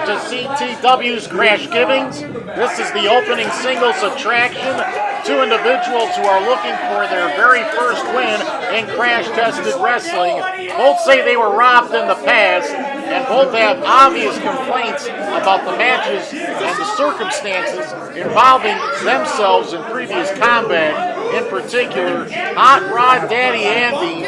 to CTW's Crash Givings. This is the opening singles attraction. Two individuals who are looking for their very first win in crash-tested wrestling. Both say they were robbed in the past, and both have obvious complaints about the matches and the circumstances involving themselves in previous combat. In particular, Hot Rod Daddy Andy,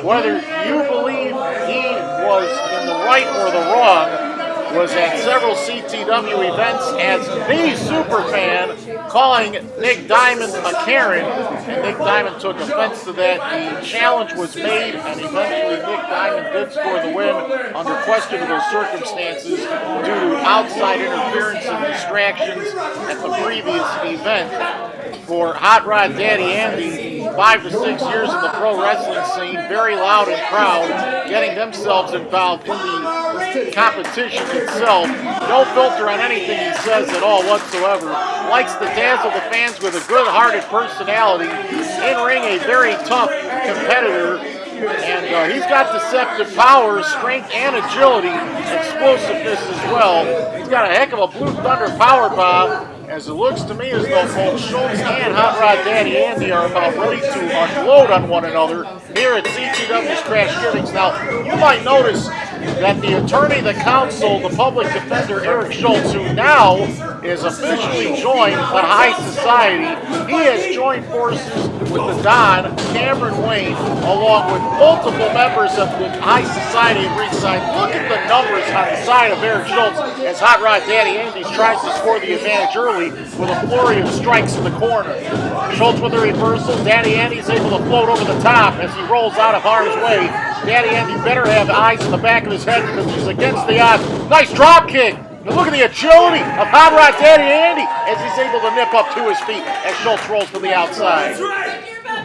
whether you believe he was in the right or the wrong, was at several CTW events as the superfan, calling Nick Diamond a Karen, and Nick Diamond took offense to that. The challenge was made, and eventually Nick Diamond did score the win under questionable circumstances due to outside interference and distractions at the previous event. For Hot Rod Daddy Andy, 5 to 6 years in the pro wrestling scene, very loud and proud, getting themselves involved in the competition itself. No filter on anything he says at all whatsoever. Likes to dazzle the fans with a good-hearted personality. In ring, a very tough competitor. And he's got deceptive powers, strength, and agility, explosiveness as well. He's got a heck of a Blue Thunder power bomb. As it looks to me as though both Schultz and Hot Rod Daddy Andy are about ready to unload on one another here at CTW's Crash Givings. Now, you might notice that the attorney, the counsel, the public defender, Erick Schultz, who now is officially joined the High Society, he has joined forces with the Don, Cameron Wayne, along with multiple members of the High Society at ringside. Look at the numbers on the side of Erick Schultz as Hot Rod Daddy Andy tries to score the advantage early with a flurry of strikes in the corner. Schultz with a reversal. Daddy Andy's able to float over the top as he rolls out of harm's way. Daddy Andy better have eyes in the back of his head because he's against the odds. Nice drop kick. And look at the agility of Hot Rod Daddy Andy as he's able to nip up to his feet as Schultz rolls to the outside.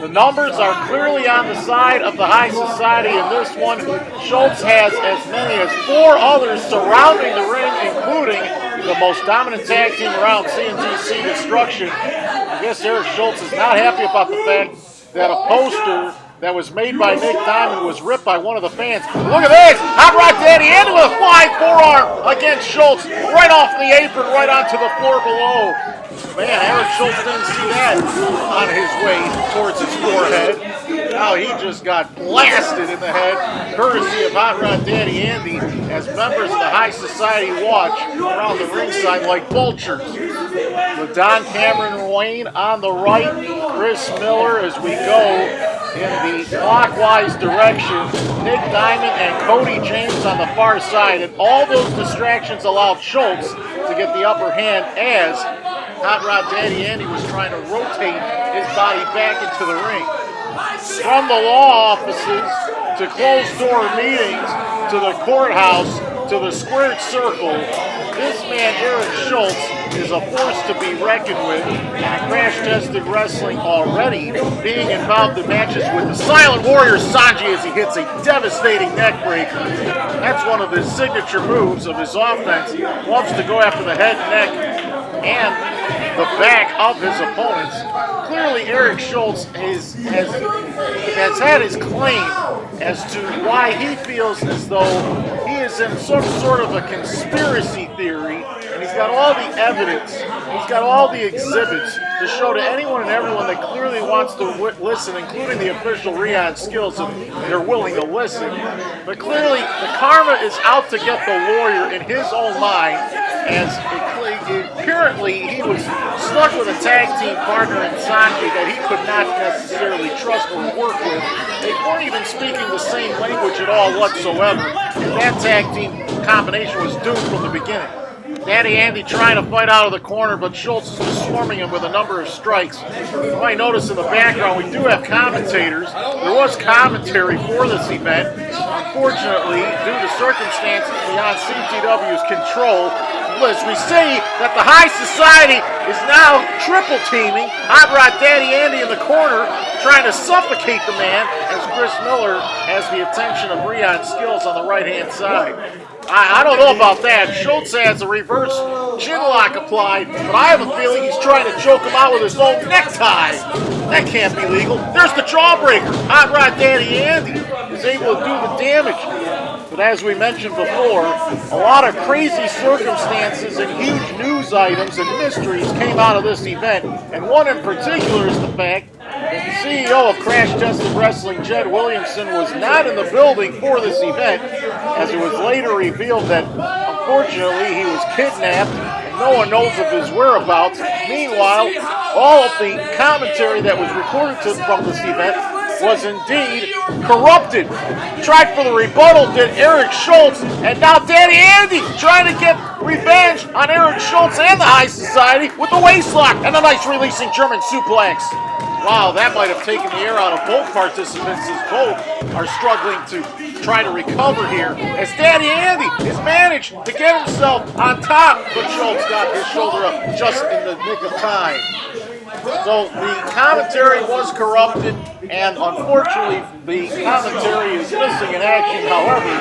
The numbers are clearly on the side of the High Society in this one. Schultz has as many as 4 others surrounding the ring, including the most dominant tag team around, CNTC Destruction. I guess Erick Schultz is not happy about the fact that a poster that was made by Nick Diamond was ripped by one of the fans. Look at this! Hot Rod Daddy Andy with a flying forearm against Schultz, right off the apron, right onto the floor below. Man, Erick Schultz didn't see that on his way towards his forehead. Now he just got blasted in the head, courtesy of Hot Rod Daddy Andy, as members of the High Society watch around the ringside like vultures. With Don Cameron Wayne on the right, Chris Miller as we go in the clockwise direction, Nick Diamond and Cody James on the far side, and all those distractions allowed Schultz to get the upper hand as Hot Rod Daddy Andy was trying to rotate his body back into the ring. From the law offices to closed-door meetings to the courthouse to the squared circle, this man Erick Schultz is a force to be reckoned with in crash-tested wrestling already, being involved in matches with the Silent Warrior Sanji as he hits a devastating neck breaker. That's one of his signature moves of his offense. He loves to go after the head, neck, and the back of his opponents. Clearly, Erick Schultz has had his claim as to why he feels as though he is in some sort of a conspiracy theory, and he's got all the evidence, he's got all the exhibits to show to anyone and everyone that clearly wants to listen, including the official Rion Skills, if they're willing to listen. But clearly, the karma is out to get the warrior in his own mind, as apparently he was stuck with a tag team partner in Sanji that he could not necessarily trust or work with. They weren't even speaking the same language at all whatsoever, and that tag team combination was doomed from the beginning. Daddy Andy trying to fight out of the corner, but Schultz is swarming him with a number of strikes. You might notice in the background we do have commentators. There was commentary for this event. Unfortunately, due to circumstances beyond CTW's control, as we see that the High Society is now triple teaming Hot Rod Daddy Andy in the corner, trying to suffocate the man, as Chris Miller has the attention of Rion Skills on the right-hand side. I don't know about that. Schultz has a reverse chin lock applied, but I have a feeling he's trying to choke him out with his own necktie. That can't be legal. There's the jawbreaker. Hot Rod Daddy Andy is able to do the damage. But as we mentioned before, a lot of crazy circumstances and huge news items and mysteries came out of this event. And one in particular is the fact that the CEO of Crash Tested Wrestling, Jed Williamson, was not in the building for this event, as it was later revealed that unfortunately he was kidnapped and no one knows of his whereabouts. Meanwhile, all of the commentary that was recorded from this event was indeed corrupted. Tried for the rebuttal did Erick Schultz, and now Daddy Andy trying to get revenge on Erick Schultz and the High Society with the waistlock and a nice releasing German suplex. Wow, that might have taken the air out of both participants, as both are struggling to try to recover here, as Daddy Andy has managed to get himself on top, but Schultz got his shoulder up just in the nick of time. So the commentary was corrupted, and unfortunately the commentary is missing in action. However,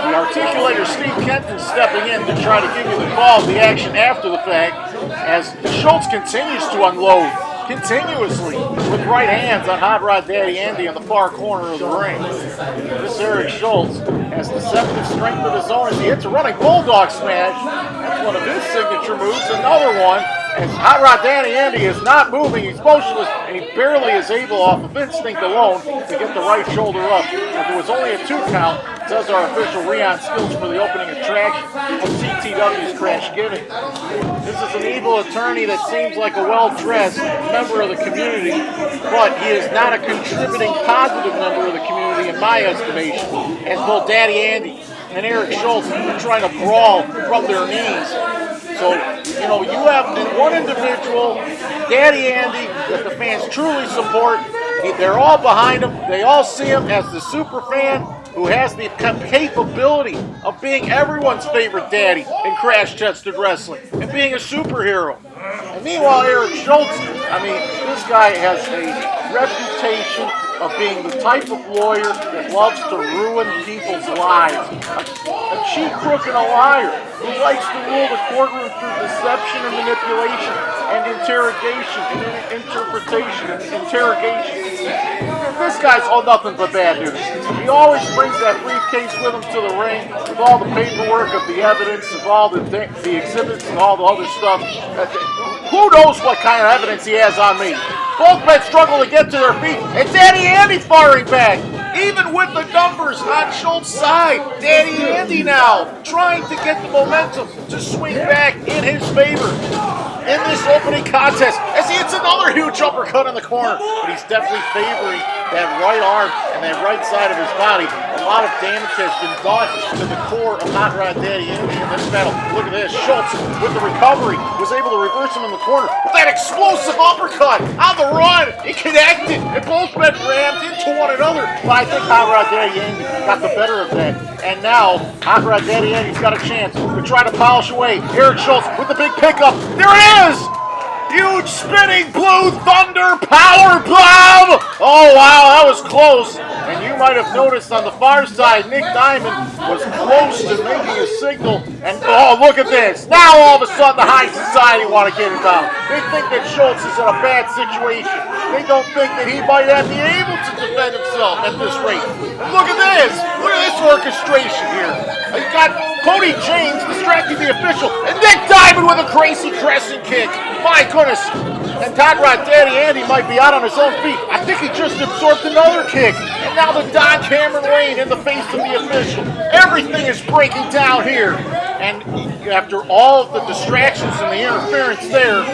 the articulator Steve Kenton stepping in to try to give you the call of the action after the fact, as Schultz continues to unload continuously with right hands on Hot Rod Daddy Andy in the far corner of the ring. This Erick Schultz has deceptive strength of his own as he hits a running bulldog smash. That's one of his signature moves. Another one, as Hot Rod Daddy Andy is not moving, he's motionless, and he barely is able, off of instinct alone, to get the right shoulder up. If there was only a 2 count, says our official Rion Skills for the opening attraction of CTW's Crash Giving. This is an evil attorney that seems like a well-dressed member of the community, but he is not a contributing positive member of the community in my estimation, as both Daddy Andy and Erick Schultz are trying to brawl from their knees. So, you have one individual, Daddy Andy, that the fans truly support. They're all behind him. They all see him as the super fan who has the capability of being everyone's favorite daddy in Crash Tested Wrestling and being a superhero. And meanwhile, Erick Schultz, this guy has a reputation of being the type of lawyer that loves to ruin people's lives. A cheat, crook, and a liar who likes to rule the courtroom through deception and manipulation and interrogation and interpretation and interrogation. This guy's all nothing but bad news. He always brings that briefcase with him to the ring with all the paperwork of the evidence, of all the exhibits and all the other stuff. Who knows what kind of evidence he has on me? Both men struggle to get to their feet, and Daddy Andy firing back. Even with the numbers on Schultz's side, Daddy Andy now trying to get the momentum to swing back in his favor in this opening contest, as he hits another huge uppercut in the corner. But he's definitely favoring that right arm and that right side of his body. A lot of damage has been done to the core of Hot Rod Daddy Andy in this battle. Look at this. Schultz, with the recovery, was able to reverse him in the corner with that explosive uppercut on the run. It connected, and both men rammed into one another. But I think Hot Rod Daddy Andy got the better of that. And now, Hot Rod Daddy Andy's got a chance to try to polish away Erick Schultz with the big pickup. There it is! Huge spinning blue thunder power bomb! Oh wow, that was close. And you might have noticed on the far side, Nick Diamond was close to making a signal. And oh, look at this. Now all of a sudden the High Society want to get him down. They think that Schultz is in a bad situation. They don't think that he might have be able to defend himself at this rate. And look at this. Look at this orchestration here. You've got Cody James distracting the official, and Nick Diamond with a crazy crescent kick. My goodness. And Hot Rod Daddy Andy might be out on his own feet. I think he just absorbed another kick. And now the Don Cameron Lane in the face of the official. Everything is breaking down here. And after all of the distractions and the interference there,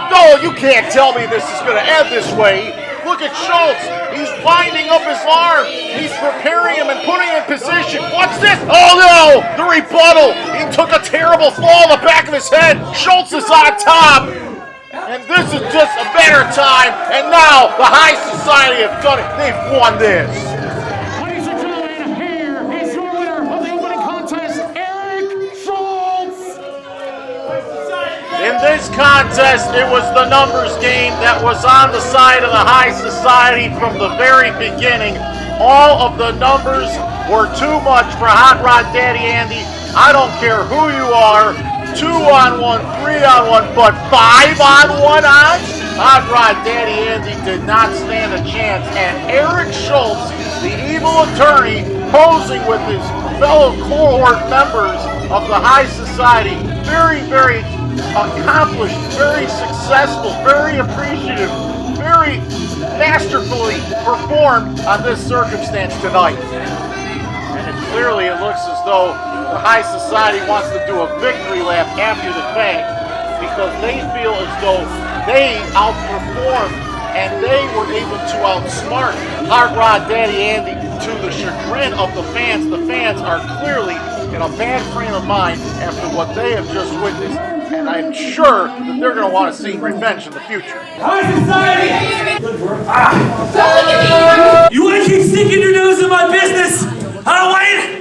no, you can't tell me this is going to end this way. Look at Schultz. He's winding up his arm. He's preparing him and putting him in position. What's this? Oh no! The rebuttal. He took a terrible fall on the back of his head. Schultz is on top. And this is just a better time. And now the High Society have done it. They've won this. Ladies and gentlemen, here is your winner of the opening contest, Erick Schultz. In this contest, it was the numbers game that was on the side of the High Society from the very beginning. All of the numbers were too much for Hot Rod Daddy Andy. I don't care who you are, 2-on-1, 3-on-1, but 5-on-1 odds? Hot Rod Daddy Andy did not stand a chance. And Erick Schultz, the evil attorney, posing with his fellow cohort members of the high society, very accomplished, very successful, very appreciative, very masterfully performed on this circumstance tonight. And clearly it looks as though the high society wants to do a victory lap after the fact because they feel as though they outperformed and they were able to outsmart Hard Rod Daddy Andy to the chagrin of the fans. The fans are clearly in a bad frame of mind after what they have just witnessed, and I'm sure that they're going to want to see revenge in the future. High society! You want to keep sticking your nose in my business? Huh, Wayne?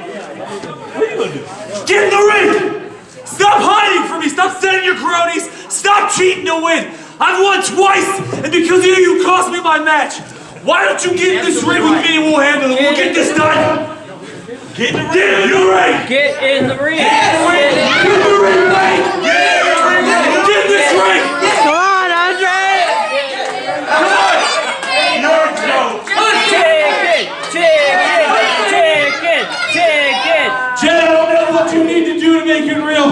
What are you going to do? Get in the ring! Stop hiding from me! Stop sending your cronies! Stop cheating to win! I've won twice, and because of you cost me my match. Why don't you get in this ring with me and we'll handle it? We'll get this done. Get in the ring. Get in the ring! Get in the ring! Get in the ring, Wayne! Get in this ring! Come on, Andre! Come on! You're a joke! Chicken! Jen, I don't know what you need to do to make it real.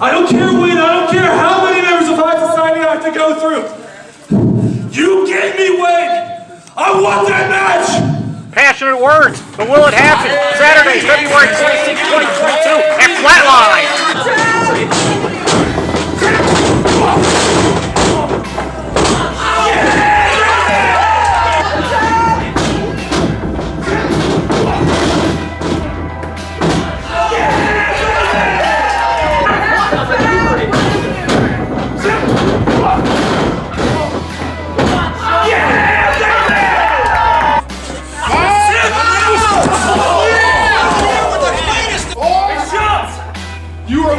I don't care when, I don't care how many members of high society I have to go through. You gave me Wayne! I want that match! Passionate words, but will it happen? Saturday, February 26, 2022 at Flatline. You are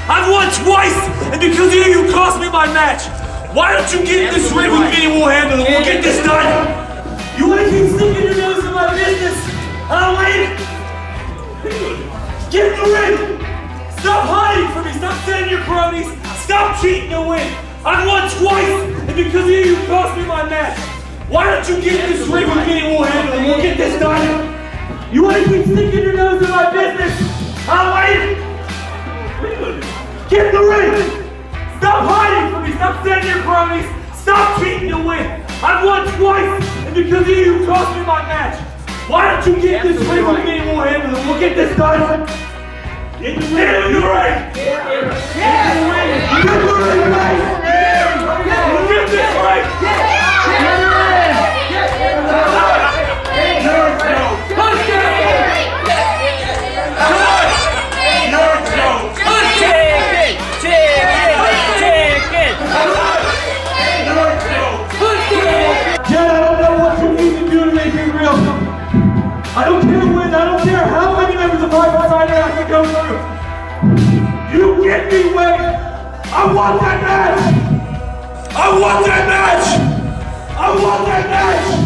I've won twice, and because of you cost me my match. Why don't you get in this ring with me and we'll handle it? We'll get this done. You want to keep sticking your nose in my business? Huh, Wayne? Get in the ring! Stop hiding from me! Stop sending your cronies! Stop cheating to win! I've won twice, and because of you cost me my match. Why don't you get in this ring with me and we'll handle it? We'll get this done. You want to keep sticking your nose in my business? Huh, Wayne? Get in the ring! Stop hiding from me! Stop sending your cronies! Stop cheating to win! I've won twice, and because of you cost me my match. Why don't you get in this ring with me and we'll handle it? We'll get this done. Get in the ring! Get in the ring! Get in the ring! Get in the ring, mate! We'll get this ring! Get in the ring! Get in the ring! I don't care when, I don't care how many members of my society I have to go through. You get me, Wayne. I want that match. I want that match. I want that match.